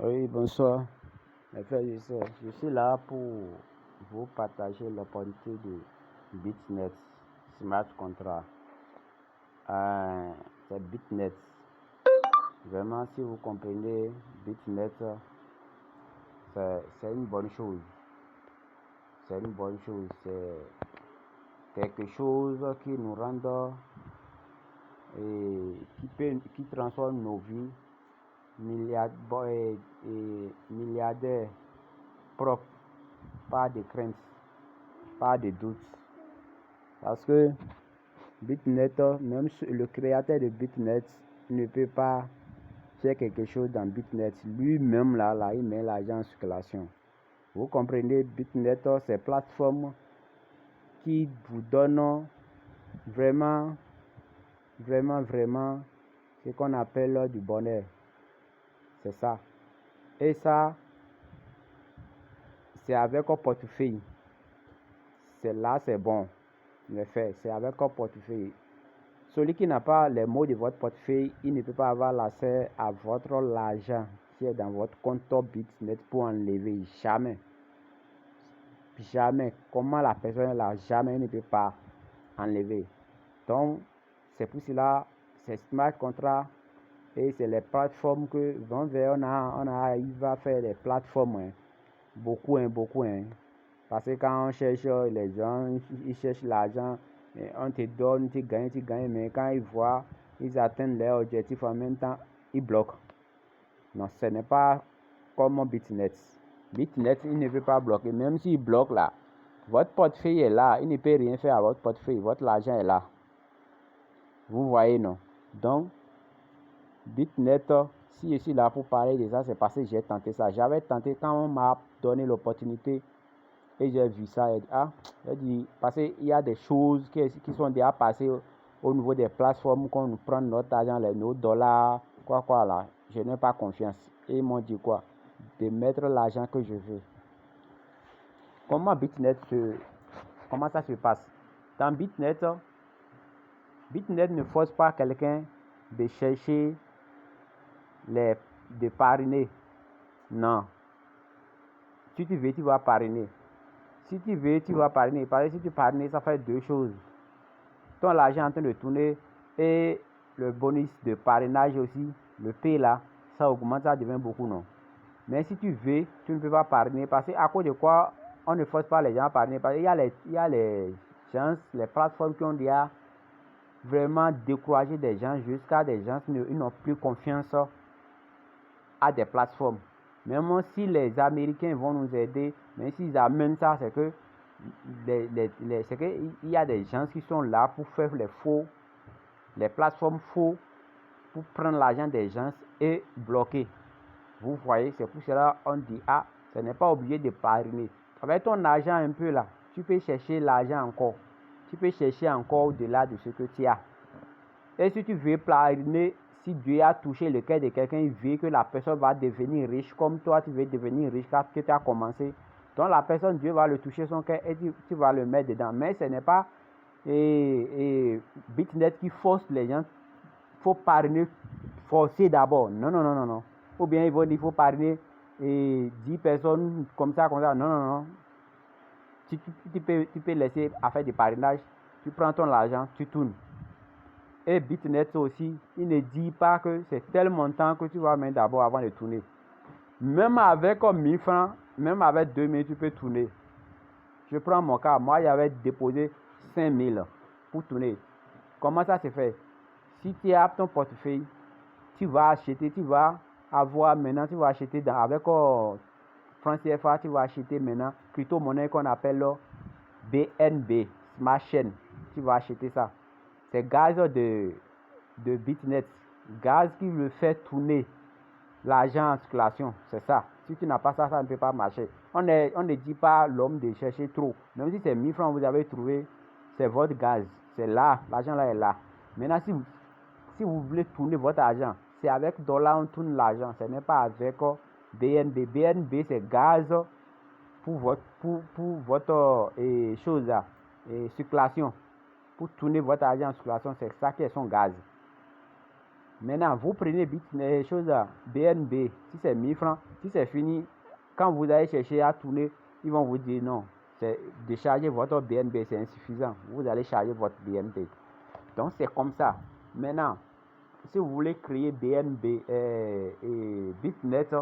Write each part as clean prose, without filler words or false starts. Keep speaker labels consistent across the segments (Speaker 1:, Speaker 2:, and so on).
Speaker 1: Oui, bonsoir. Mes frères et sœurs, je suis là pour vous partager l'opportunité de BitNet Smart Contract. C'est BitNet. Vraiment, si vous comprenez BitNet, c'est une bonne chose. C'est une bonne chose. C'est quelque chose qui nous rend et qui transforme nos vies milliardaires propres, pas de crainte, pas de doute. Parce que BitNet, même le créateur de BitNet ne peut pas faire quelque chose dans BitNet. Lui-même, là, il met l'argent en circulation. Vous comprenez, BitNet, c'est plateforme qui vous donne vraiment, ce qu'on appelle du bonheur. C'est ça. Et ça, c'est avec un portefeuille. C'est bon. En effet, c'est avec un portefeuille. Celui qui n'a pas les mots de votre portefeuille, il ne peut pas avoir l'accès à votre l'argent qui est dans votre compte BitNet pour enlever. Jamais. Jamais. Comment la personne l'a jamais ne peut pas enlever. Donc, c'est pour cela, c'est Smart Contract et c'est les plateformes que il va faire des plateformes. Beaucoup. Parce que quand on cherche, les gens, ils cherchent l'argent, on te donne, tu gagnes, mais quand ils voient, ils atteignent leur objectif en même temps, ils bloquent. Non, ce n'est pas comme BitNet. BitNet, il ne peut pas bloquer. Même s'il bloque là, votre portefeuille est là, il ne peut rien faire à votre portefeuille, votre argent est là. Vous voyez, non? Donc, BitNet, si je suis là pour parler de ça, c'est parce que j'ai tenté ça. J'avais tenté quand on m'a donné l'opportunité. Et j'ai vu ça, j'ai dit, parce qu'il y a des choses qui sont déjà passées au niveau des plateformes, qu'on nous prend notre argent, nos dollars, quoi là. Je n'ai pas confiance. Et ils m'ont dit quoi? De mettre l'argent que je veux. Comment ça se passe? Dans BitNet ne force pas quelqu'un de chercher de parrainer. Non. Si tu veux, tu vas parrainer. Si tu veux, tu vas parrainer. Parce que si tu parraines, ça fait deux choses. Ton l'argent est en train de tourner et le bonus de parrainage aussi, le P là, ça augmente, ça devient beaucoup, non. Mais si tu veux, tu ne peux pas parrainer parce qu'à cause de quoi on ne force pas les gens à parrainer. Parce qu'il y a les gens, les plateformes qui ont déjà vraiment découragé des gens jusqu'à des gens qui n'ont plus confiance à des plateformes. Même si les Américains vont nous aider, mais s'ils amènent ça, c'est que c'est qu'il y a des gens qui sont là pour faire les plateformes faux, pour prendre l'argent des gens et bloquer. Vous voyez, c'est pour cela on dit, ce n'est pas obligé de parrainer. Avec ton argent un peu là, tu peux chercher l'argent encore. Tu peux chercher encore au-delà de ce que tu as. Et si tu veux parrainer, si Dieu a touché le cœur de quelqu'un, il veut que la personne va devenir riche comme toi, tu veux devenir riche quand tu as commencé. Donc la personne, Dieu va le toucher son cœur et tu vas le mettre dedans. Mais ce n'est pas BitNet qui force les gens. Il faut parrainer, forcer d'abord. Non. Ou bien ils vont dire qu'il faut parrainer 10 personnes comme ça. Non. Tu peux laisser à faire du parrainage. Tu prends ton argent, tu tournes. Et BitNet aussi, il ne dit pas que c'est tel montant que tu vas mettre d'abord avant de tourner. Même avec 1000 francs, même avec 2000, tu peux tourner. Je prends mon cas, moi j'avais déposé 5000 pour tourner. Comment ça se fait? Si tu as ton portefeuille, tu vas acheter, tu vas acheter avec franc CFA, tu vas acheter maintenant crypto-monnaie qu'on appelle BNB, Smart Chain. Tu vas acheter ça. C'est gaz de BitNet, gaz qui le fait tourner l'argent en circulation, c'est ça. Si tu n'as pas ça, ça ne peut pas marcher. On ne dit pas l'homme de chercher trop. Même si c'est 1000 francs, vous avez trouvé, c'est votre gaz. C'est là, l'argent là est là. Maintenant, si vous voulez tourner votre argent, c'est avec dollar on tourne l'argent. Ce n'est pas avec BNB. BNB, c'est gaz pour votre chose là, circulation. Pour tourner votre argent en circulation, c'est ça qui est son gaz. Maintenant, vous prenez les choses là, BNB, si c'est 1000 francs, si c'est fini, quand vous allez chercher à tourner, ils vont vous dire non, c'est de charger votre BNB, c'est insuffisant. Vous allez charger votre BNB. Donc, c'est comme ça. Maintenant, si vous voulez créer BNB et Bitnet, si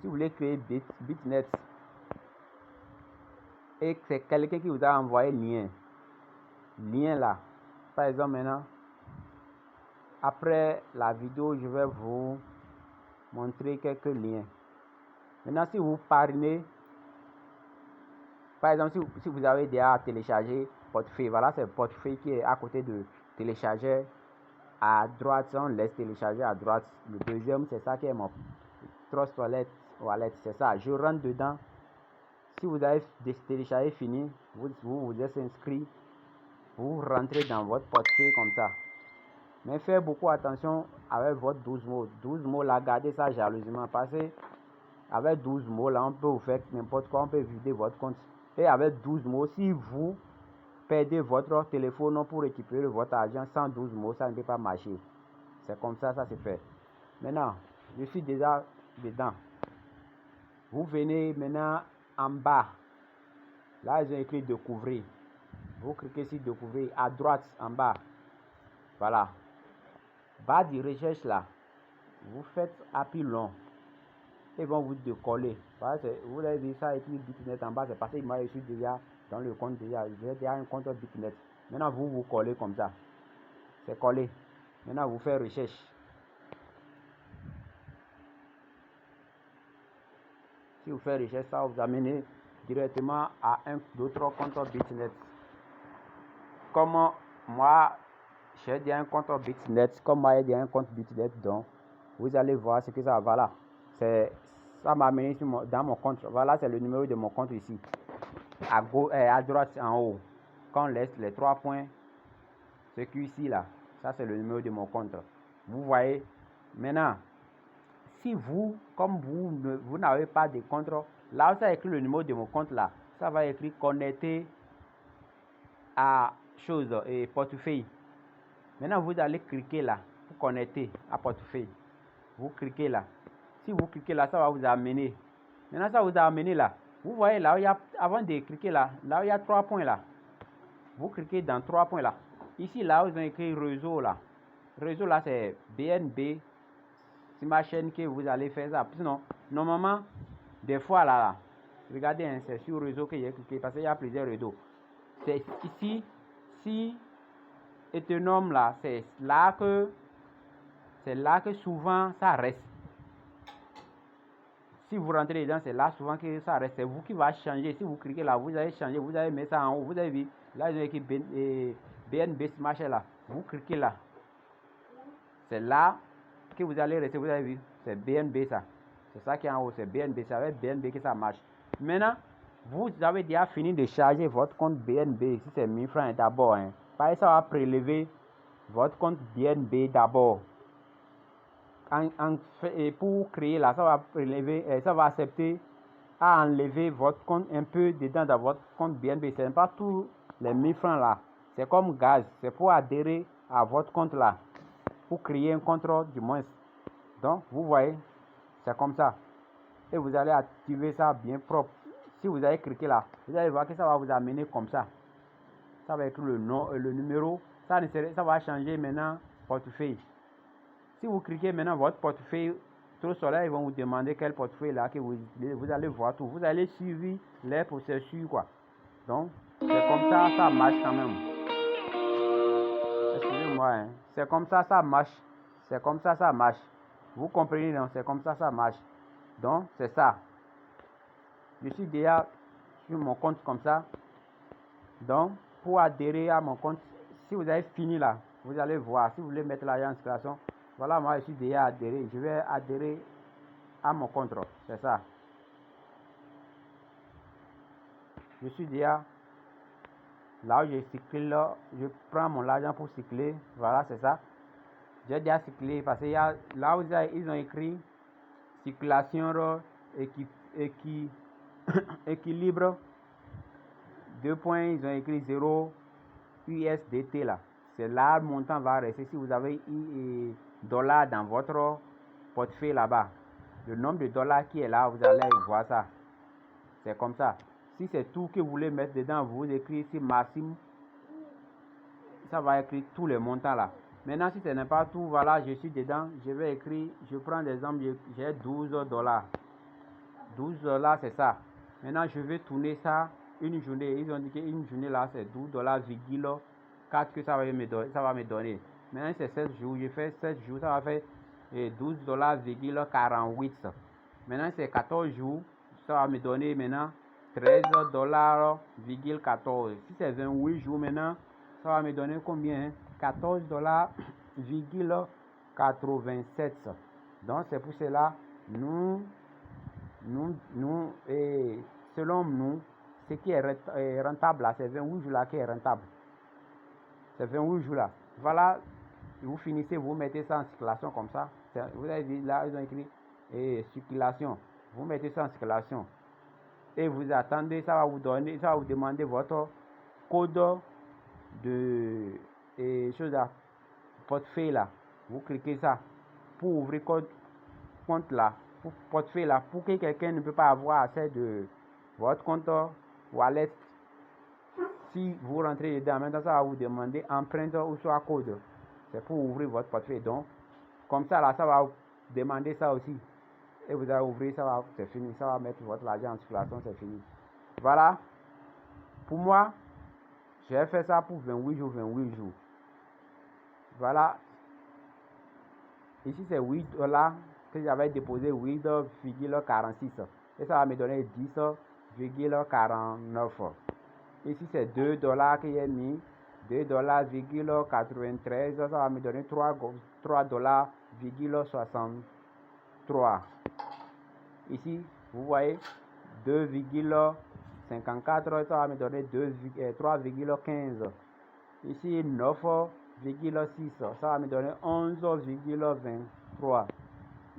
Speaker 1: vous voulez créer Bitnet et c'est quelqu'un qui vous a envoyé lien là, par exemple maintenant, après la vidéo, je vais vous montrer quelques liens. Maintenant, si vous parrainez, par exemple, si vous avez déjà téléchargé portefeuille, voilà, c'est le portefeuille qui est à côté de télécharger à droite, on laisse télécharger à droite. Le deuxième, c'est ça qui est mon Trust Wallet, c'est ça. Je rentre dedans. Si vous avez téléchargé fini, vous êtes inscrit, vous rentrez dans votre portefeuille comme ça. Mais faites beaucoup attention avec votre 12 mots. 12 mots là, gardez ça jalousement parce que avec 12 mots là, on peut vous faire n'importe quoi, on peut vider votre compte. Et avec 12 mots, si vous perdez votre téléphone pour récupérer votre argent, sans 12 mots, ça ne peut pas marcher. C'est comme ça, ça se fait. Maintenant, je suis déjà dedans. Vous venez maintenant en bas. Là, ils ont écrit découvrir. Vous cliquez sur découvrir à droite en bas. Voilà. Bas de recherche là. Vous faites appui long. Ils vont vous décoller. Vous avez vu ça écrit Bitnet en bas. C'est parce que moi je suis déjà dans le compte déjà. J'ai déjà un compte Bitnet. Maintenant vous collez comme ça. C'est collé. Maintenant vous faites recherche. Si vous faites recherche, ça va vous amener directement à un d'autres comptes Bitnet. Comme moi, j'ai déjà un compte Bitnet. Comme moi, j'ai déjà un compte Bitnet. Donc, vous allez voir ce que ça va. Voilà. Ça m'a amené dans mon compte. Voilà, c'est le numéro de mon compte ici. À droite en haut. Quand on laisse les 3 points, ce qui ici là, ça c'est le numéro de mon compte. Vous voyez. Maintenant, si vous, comme vous n'avez pas de compte, là où ça écrit le numéro de mon compte là, ça va écrire connecté à chose et portefeuille. Maintenant, vous allez cliquer là pour connecter à portefeuille. Vous cliquez là. Si vous cliquez là, ça va vous amener. Maintenant, ça vous a amené là. Vous voyez là où il y a, avant de cliquer là, là où il y a 3 points là. Vous cliquez dans 3 points là. Ici, là où ils ont écrit réseau là. Réseau là, c'est BNB. C'est ma chaîne que vous allez faire ça. Sinon, normalement, des fois là, regardez, hein, c'est sur réseau que j'ai cliqué parce qu'il y a plusieurs réseaux. C'est ici, si Ethereum là, c'est là que souvent ça reste. Si vous rentrez dedans, c'est là souvent que ça reste. C'est vous qui va changer. Si vous cliquez là, vous allez changer, vous allez mettre ça en haut. Vous avez vu, là, j'ai écrit BNB Smash là. Vous cliquez là. C'est là que vous allez rester. Vous avez vu, c'est BNB ça. C'est ça qui est en haut, c'est BNB. C'est avec BNB que ça marche. Maintenant, vous avez déjà fini de charger votre compte BNB. Si c'est 1000 francs d'abord, hein. Pareil, ça va prélever votre compte BNB d'abord. Et pour créer là, ça va prélever, ça va accepter à enlever votre compte un peu dedans dans votre compte BNB. Ce n'est pas tous les 1000 francs là. C'est comme gaz. C'est pour adhérer à votre compte là. Pour créer un compte du moins. Donc, vous voyez, c'est comme ça. Et vous allez activer ça bien propre. Si vous allez cliquer là, vous allez voir que ça va vous amener comme ça. Ça va être le nom, le numéro. Ça va changer maintenant portefeuille. Si vous cliquez maintenant votre portefeuille, tout cela, ils vont vous demander quel portefeuille là que vous allez voir tout. Vous allez suivre les processus quoi. Donc, c'est comme ça, ça marche quand même. Excusez-moi, hein. C'est comme ça, ça marche. C'est comme ça, ça marche. Vous comprenez, non? C'est comme ça, ça marche. Donc, c'est ça. Je suis déjà sur mon compte comme ça. Donc, pour adhérer à mon compte, si vous avez fini là, vous allez voir. Si vous voulez mettre l'argent en circulation, voilà, moi je suis déjà adhéré. Je vais adhérer à mon compte. C'est ça. Je suis déjà là où je cycle là. Je prends mon argent pour cycler. Voilà, c'est ça. J'ai déjà cyclé parce que là où ils ont écrit circulation équilibre. 2 points, ils ont écrit 0 USDT là. c'est là le montant va rester. Si vous avez dollars dans votre portefeuille là-bas, le nombre de dollars qui est là, vous allez voir ça. C'est comme ça. Si c'est tout que vous voulez mettre dedans, vous écrivez ici Maxime. Ça va écrire tous les montants là. Maintenant, si ce n'est pas tout, voilà, je suis dedans. Je vais écrire, je prends l'exemple, j'ai 12 dollars. 12 dollars, c'est ça. Maintenant, je vais tourner ça une journée. Ils ont dit qu'une journée là, c'est 12 dollars, 4 que ça va me donner. Maintenant, c'est 7 jours. Je fais 7 jours, ça va faire 12 dollars, 48. Maintenant, c'est 14 jours. Ça va me donner maintenant 13 dollars, 14. Si c'est 28 jours maintenant, ça va me donner combien? 14 dollars, 87. Donc, c'est pour cela, nous, et selon nous, ce qui est rentable là, c'est 28 jours là qui est rentable. C'est 28 jours là. Voilà, vous finissez, vous mettez ça en circulation comme ça. Vous avez vu là, ils ont écrit circulation. Vous mettez ça en circulation. Et vous attendez, ça va vous demander votre code de portefeuille là. Vous cliquez ça pour ouvrir compte là, pour portefeuille là, pour que quelqu'un ne peut pas avoir accès de votre compte wallet. Si vous rentrez dedans, maintenant ça va vous demander empreinte ou soit code. C'est pour ouvrir votre portefeuille. Donc, comme ça là, ça va vous demander ça aussi. Et vous allez ouvrir, c'est fini. Ça va mettre votre argent en circulation, c'est fini. Voilà. Pour moi, j'ai fait ça pour 28 jours, 28 jours. Voilà. Ici, c'est 8 dollars que j'avais déposé 8,46. Et ça va me donner 10,49. Ici, c'est 2 dollars que j'ai mis. 2 dollars, 93. Ça va me donner 3 dollars, 63. Ici, vous voyez, 2,54. Ça va me donner 3,15. Ici, 9,6. Ça va me donner 11,23.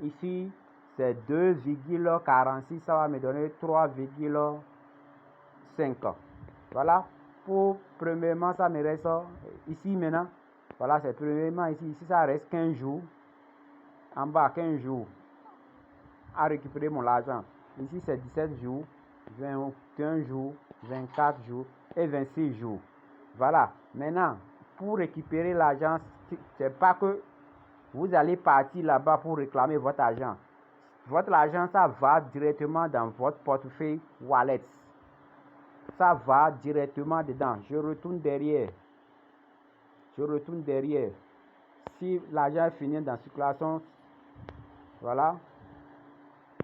Speaker 1: Ici, c'est 2,46. Ça va me donner 3,5. Voilà. Pour premièrement, ça me reste ici maintenant. Voilà, c'est premièrement ici. Ici, ça reste 15 jours. En bas, 15 jours à récupérer mon argent. Ici, c'est 17 jours, 21 jours, 24 jours et 26 jours. Voilà. Maintenant, pour récupérer l'argent, c'est pas que vous allez partir là-bas pour réclamer votre argent. Votre argent, ça va directement dans votre portefeuille wallet. Ça va directement dedans. Je retourne derrière. Si l'argent est fini dans la circulation, voilà.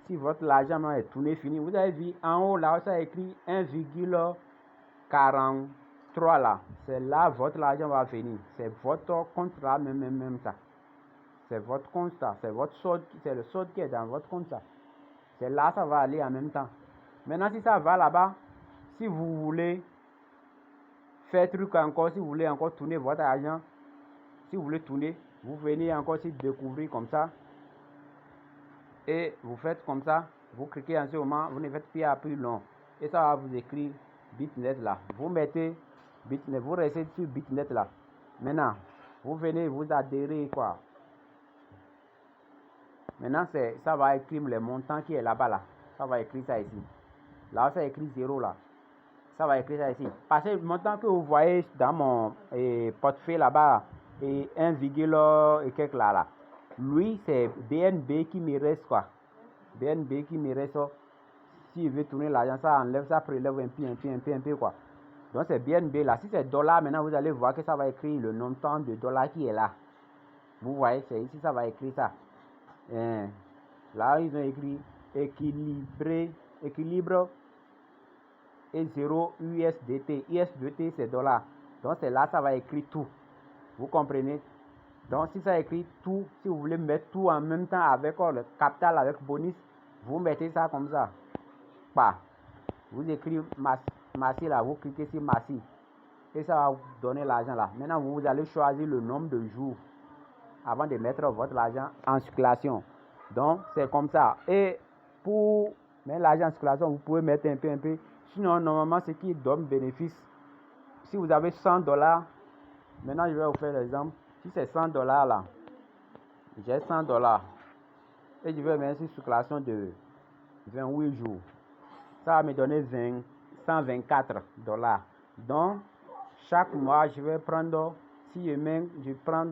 Speaker 1: Si votre argent est tourné fini, vous avez vu en haut là, ça a écrit 1,43 là. C'est là votre argent va venir. C'est votre compte là, même ça. C'est votre compte ça. C'est votre solde, c'est le solde qui est dans votre compte ça. C'est là, ça va aller en même temps. Maintenant, si ça va là-bas, si vous voulez faire truc encore, si vous voulez encore tourner votre argent, si vous voulez tourner, vous venez encore ici découvrir comme ça. Et vous faites comme ça, vous cliquez en ce moment, vous ne faites plus long. Et ça va vous écrire Bitnet là. Vous mettez Bitnet, vous restez sur Bitnet là. Maintenant, vous venez vous adhérer quoi. Maintenant, ça va écrire le montant qui est là-bas là. Ça va écrire ça ici. Là, ça écrit 0 là. Ça va écrire ça ici. Parce que le montant que vous voyez dans mon portefeuille là-bas, et 1, et quelques là. Lui, c'est BNB qui me reste quoi. BNB qui me reste. Si je veux tourner l'argent, ça enlève, ça prélève un peu quoi. Donc c'est BNB là. Si c'est dollar, maintenant vous allez voir que ça va écrire le montant de dollar qui est là. Vous voyez, c'est ici, ça va écrire ça. Là, ils ont écrit équilibre et 0 USDT. USDT, c'est dollar. Donc c'est là, ça va écrire tout. Vous comprenez? Donc si ça écrit tout, si vous voulez mettre tout en même temps avec le capital, avec bonus, vous mettez ça comme ça. Vous écrivez Massi là, vous cliquez sur Massi. Et ça va vous donner l'argent là. Maintenant, vous allez choisir le nombre de jours avant de mettre votre argent en circulation. Donc c'est comme ça. Et pour mettre l'argent en circulation, vous pouvez mettre un peu. Sinon, normalement, ce qui donne bénéfice, si vous avez 100 dollars, Maintenant, je vais vous faire l'exemple. Si c'est $100 là, j'ai $100 et je vais mettre une circulation de 28 jours. Ça va me donner $124. Donc, chaque mois, je vais prendre, si je prends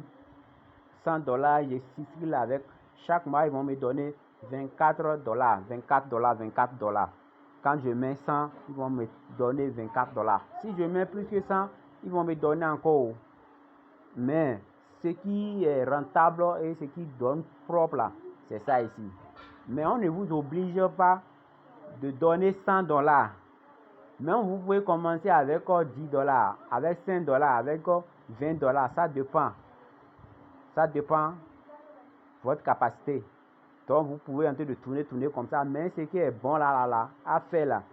Speaker 1: $100, je circule avec. Chaque mois, ils vont me donner $24, $24. Quand je mets 100, ils vont me donner $24. Si je mets plus que 100, ils vont me donner encore. Mais ce qui est rentable et ce qui donne propre là, c'est ça ici. Mais on ne vous oblige pas de donner $100. Même vous pouvez commencer avec $10, avec $5, avec $20. Ça dépend. Ça dépend de votre capacité. Donc vous pouvez en train de tourner comme ça. Mais ce qui est bon là, à faire là,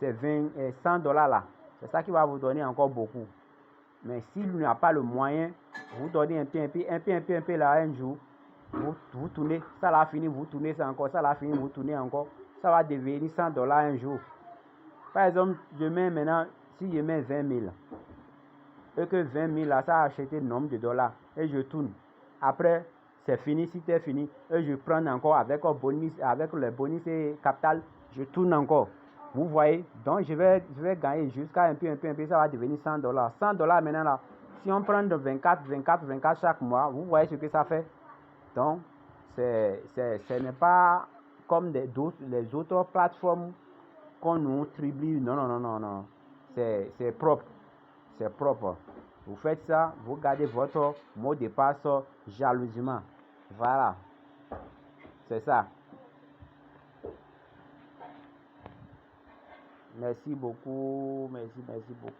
Speaker 1: c'est $100 là. C'est ça qui va vous donner encore beaucoup. Mais s'il n'y a pas le moyen, vous donnez un peu là un jour. Vous tournez, ça l'a fini, vous tournez ça encore, ça l'a fini, vous tournez encore. Ça va devenir $100 un jour. Par exemple, je mets maintenant, si je mets 20 000, et que 20 000 là, ça a acheté le nombre de dollars, et je tourne. Après, c'est fini, si c'est fini, et je prends encore avec le bonus et capital, je tourne encore. Vous voyez, donc je vais gagner jusqu'à un peu, ça va devenir $100. $100 maintenant là, si on prend de 24 chaque mois, vous voyez ce que ça fait. Donc, ce n'est pas comme les autres plateformes qu'on nous tribue. Non. C'est propre. C'est propre. Vous faites ça, vous gardez votre mot de passe jalousement. Voilà. C'est ça. Merci beaucoup. Merci beaucoup.